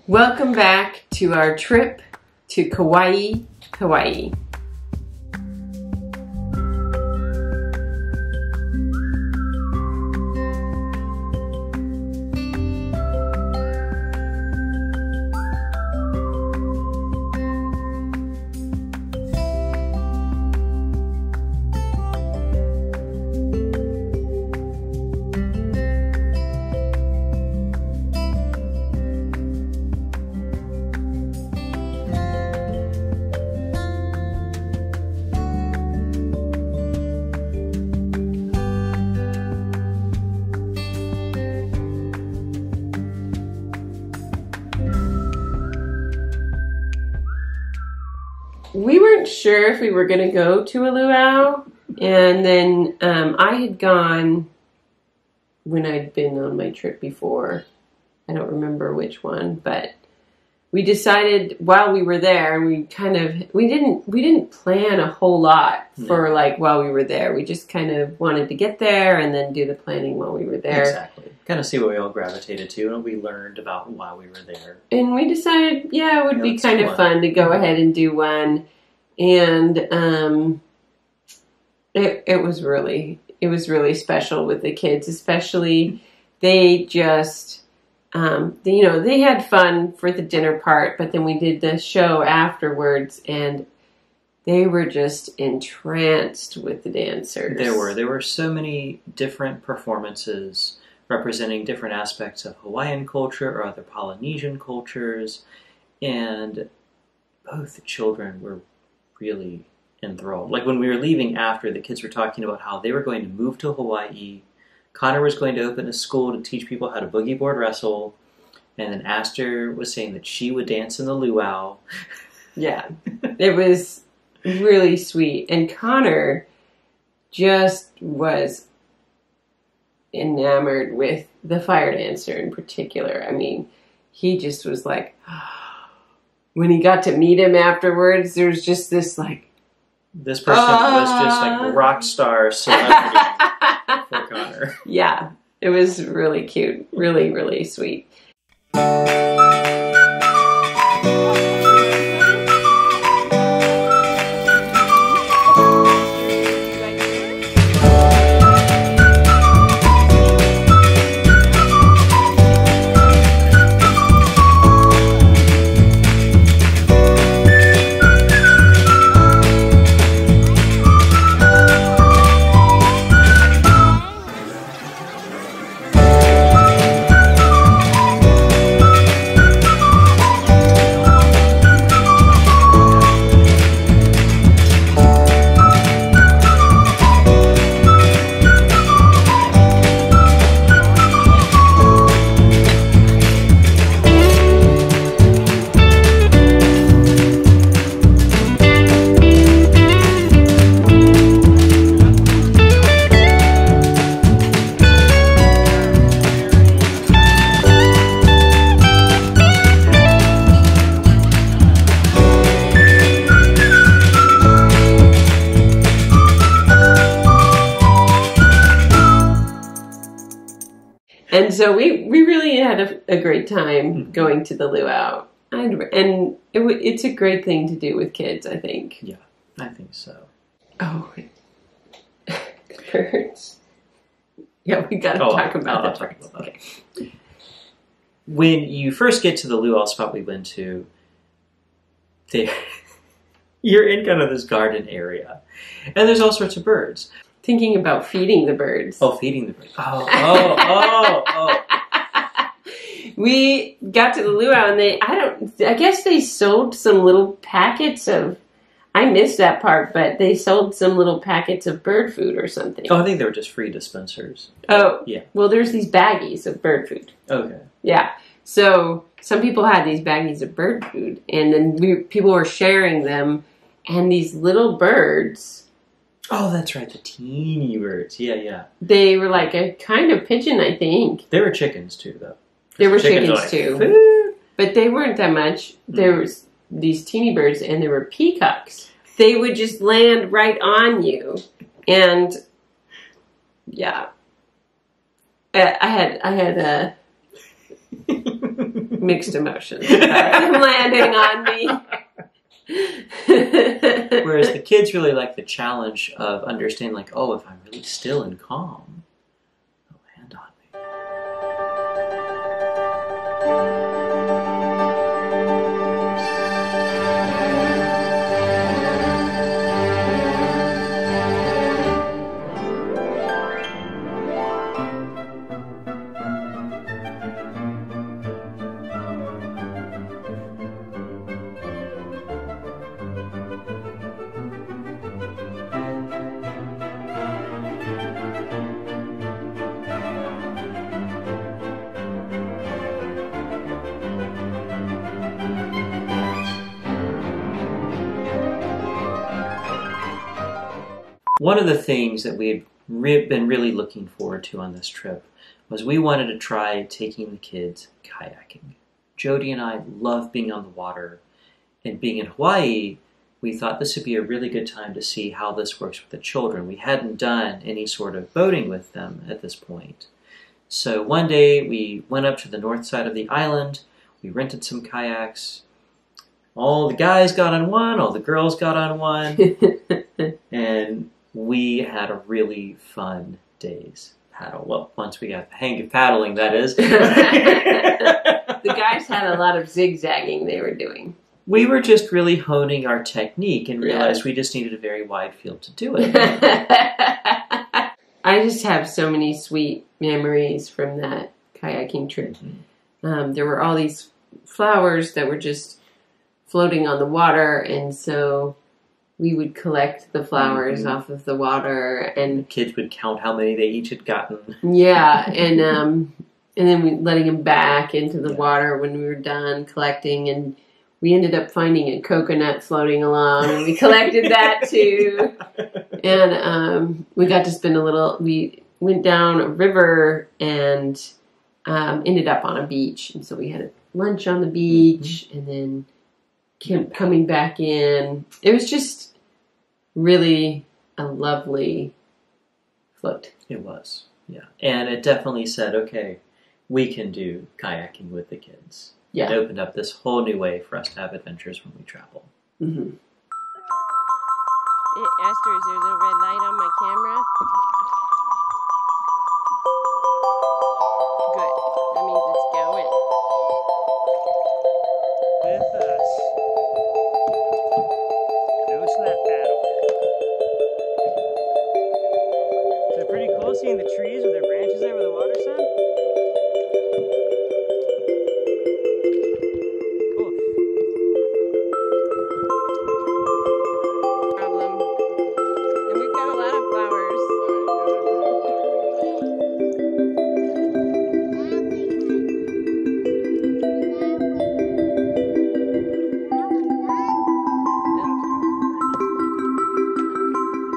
Welcome back to our trip to Kauai, Hawaii. We weren't sure if we were going to go to a luau, and then I had gone when I'd been on my trip before. I don't remember which one, but we decided while we were there, we didn't plan a whole lot for while we were there. We just kind of wanted to get there and then do the planning while we were there. Exactly. Kind of see what we all gravitated to and what we learned about while we were there. And we decided, it would be kind of fun to go ahead and do one. And it was really special with the kids, especially they just, they had fun for the dinner part, but then we did the show afterwards and they were just entranced with the dancers. There were so many different performances representing different aspects of Hawaiian culture or other Polynesian cultures, and both the children were really enthralled. Like when we were leaving after, the kids were talking about how they were going to move to Hawaii. Connor was going to open a school to teach people how to boogie board wrestle, and then Aster was saying that she would dance in the luau. Yeah, it was really sweet. And Connor just was enamored with the fire dancer in particular. I mean, he just was like, when he got to meet him afterwards, there was just this this person was just like rock star celebrity for Connor. Yeah, it was really cute. Really, really sweet. And so we really had a great time going to the luau. And it's a great thing to do with kids, I think. Yeah, I think so. Oh, birds. Yeah, we got to talk about that. Okay. When you first get to the luau spot we went to, you're in kind of this garden area. And there's all sorts of birds. Thinking about feeding the birds. Oh, feeding the birds. Oh. We got to the luau and I guess they sold some little packets of, I missed that part, but they sold some little packets of bird food or something. Oh, I think they were just free dispensers. Oh. Yeah. Well, there's these baggies of bird food. Okay. Yeah. So some people had these baggies of bird food and then people were sharing them, and these little birds. Oh, that's right. The teeny birds. Yeah. They were like a kind of pigeon, I think. There were chickens too, though. There were chickens too. Food. But they weren't that much. There was these teeny birds, and there were peacocks. They would just land right on you. And yeah. I had mixed emotions about them landing on me. Whereas the kids really like the challenge of understanding, like, oh, if I'm really still and calm, they'll land on me. One of the things that we had been really looking forward to on this trip was we wanted to try taking the kids kayaking. Jody and I love being on the water, and being in Hawaii, we thought this would be a really good time to see how this works with the children. We hadn't done any sort of boating with them at this point. So one day we went up to the north side of the island, we rented some kayaks, all the guys got on one, all the girls got on one, and we had a really fun day's paddle. Well, once we got the hang of paddling, that is. The guys had a lot of zigzagging they were doing. We were just really honing our technique and realized we just needed a very wide field to do it. I just have so many sweet memories from that kayaking trip. Mm-hmm. There were all these flowers that were just floating on the water, and so we would collect the flowers off of the water, and kids would count how many they each had gotten. Yeah, and then we letting them back into the water when we were done collecting, and we ended up finding a coconut floating along, and we collected that too. And we got to spend we went down a river and ended up on a beach, and so we had lunch on the beach, and then coming back in. It was just really a lovely float. It was, yeah. And it definitely said, okay, we can do kayaking with the kids. Yeah. It opened up this whole new way for us to have adventures when we travel. Mm-hmm. Esther, is there a red light on my camera? Good. That means it's going. With us. No snap paddle. Is it pretty cool seeing the trees with their branches over the water, son? Cool. Problem. And we've got a lot of flowers.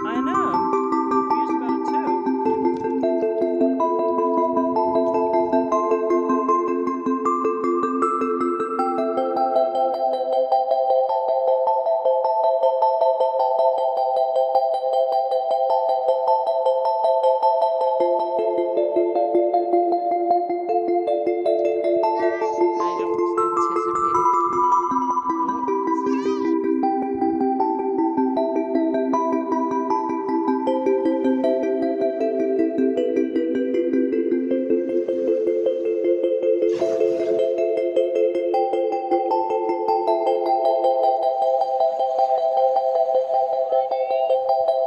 I know. I'm confused about it too. I don't anticipate it.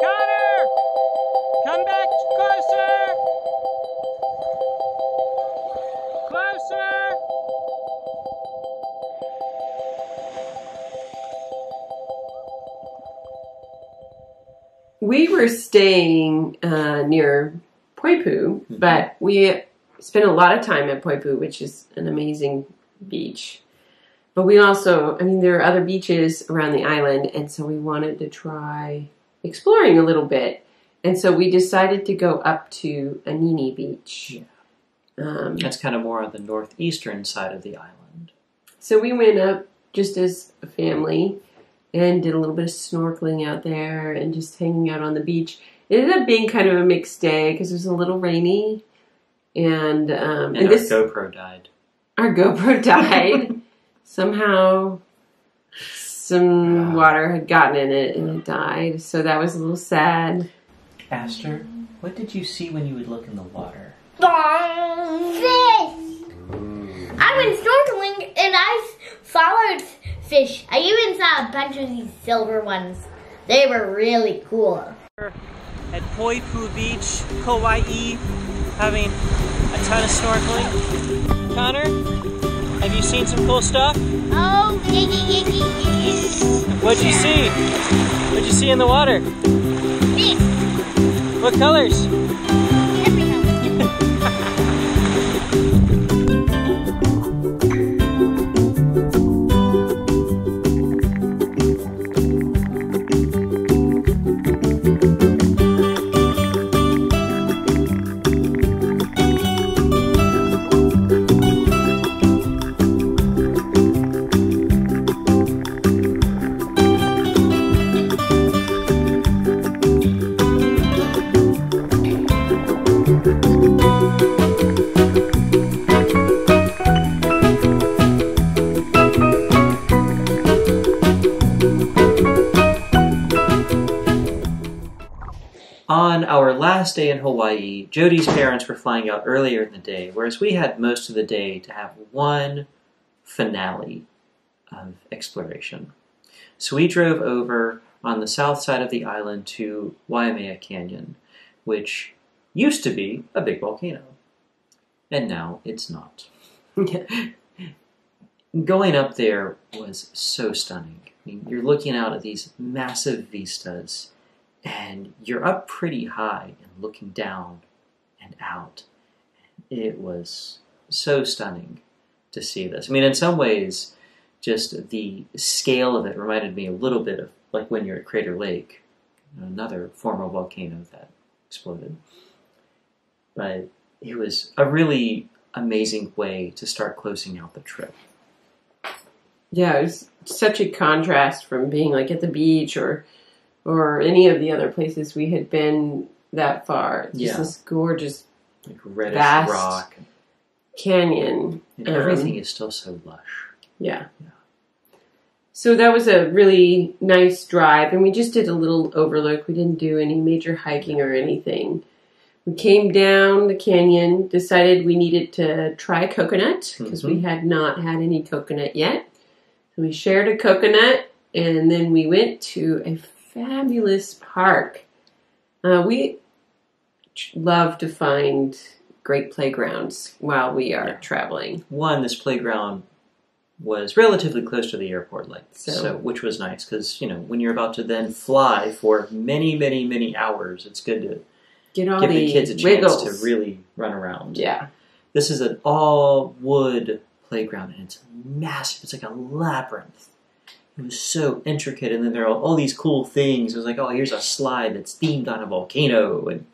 Connor! Come back closer! Closer! We were staying near Poipu, but we spent a lot of time at Poipu, which is an amazing beach. But we also, there are other beaches around the island, and so we wanted to try exploring a little bit. And so we decided to go up to Anini Beach. That's kind of more on the northeastern side of the island. So we went up just as a family and did a little bit of snorkeling out there and just hanging out on the beach. It ended up being kind of a mixed day because it was a little rainy. And And our this GoPro died. our GoPro died. Somehow some water had gotten in it and it died. So that was a little sad. Aster, what did you see when you would look in the water? Fish! I went snorkeling and I followed fish. I even saw a bunch of these silver ones. They were really cool. At Poipu Beach, Kauai, having a ton of snorkeling. Connor, have you seen some cool stuff? Oh, What'd you see? What'd you see in the water? Fish. What colors? Every color. On our last day in Hawaii, Jody's parents were flying out earlier in the day, whereas we had most of the day to have one finale of exploration. So we drove over on the south side of the island to Waimea Canyon, which used to be a big volcano. And now it's not. Going up there was so stunning. I mean, you're looking out at these massive vistas, and you're up pretty high and looking down and out. It was so stunning to see this. I mean, in some ways, just the scale of it reminded me a little bit of like when you're at Crater Lake, another former volcano that exploded. But it was a really amazing way to start closing out the trip. Yeah, it was such a contrast from being like at the beach or any of the other places we had been that far. It's just this gorgeous, like reddish vast rock. Canyon. And everything is still so lush. Yeah. So that was a really nice drive, and we just did a little overlook. We didn't do any major hiking or anything. We came down the canyon, decided we needed to try coconut, because we had not had any coconut yet. So we shared a coconut, and then we went to a fabulous park. We love to find great playgrounds while we are traveling. One, this playground was relatively close to the airport, which was nice because, when you're about to then fly for many, many, many hours, it's good to give the kids a chance wiggles to really run around. Yeah. This is an all-wood playground, and it's massive. It's like a labyrinth. It was so intricate, and then there are all these cool things. It was like, oh, here's a slide that's themed on a volcano, and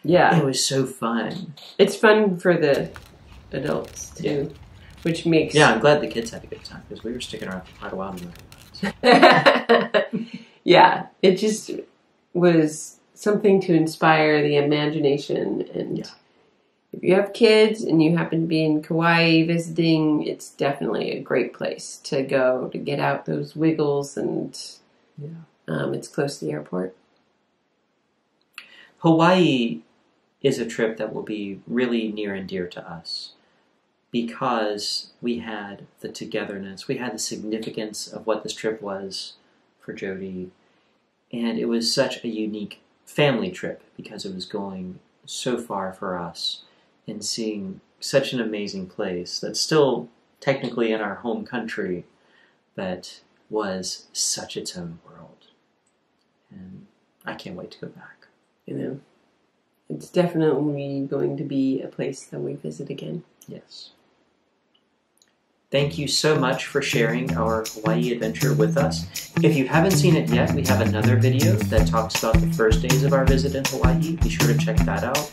it was so fun. It's fun for the adults, too, which makes... Yeah, I'm glad the kids had a good time, because we were sticking around for quite a while. Yeah, it just was something to inspire the imagination, and if you have kids and you happen to be in Kauai visiting, it's definitely a great place to go to get out those wiggles, and it's close to the airport. Hawaii is a trip that will be really near and dear to us because we had the togetherness, we had the significance of what this trip was for Jody, and it was such a unique family trip because it was going so far for us and seeing such an amazing place that's still technically in our home country, but was such its own world. And I can't wait to go back. It's definitely going to be a place that we visit again. Yes. Thank you so much for sharing our Hawaii adventure with us. If you haven't seen it yet, we have another video that talks about the first days of our visit in Hawaii. Be sure to check that out.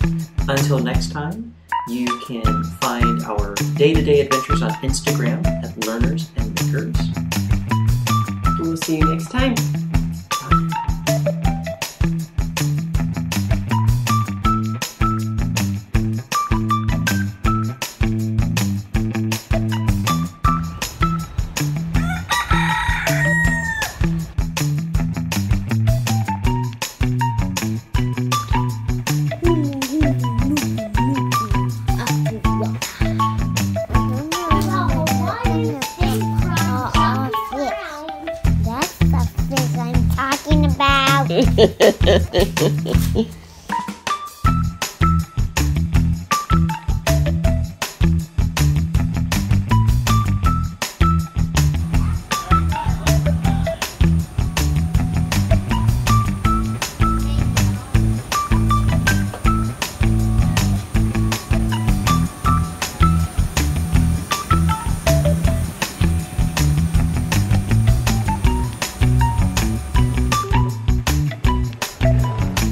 Until next time, you can find our day-to-day adventures on Instagram at Learners and Makers. We'll see you next time.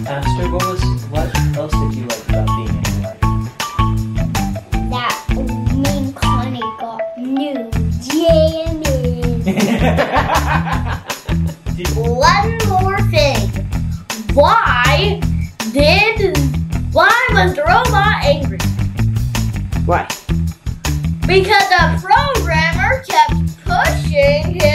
Aster, what else did you like about being in Hawaii? That me and Connie got new jammies. One more thing. Why was the robot angry? Why? Because the programmer kept pushing him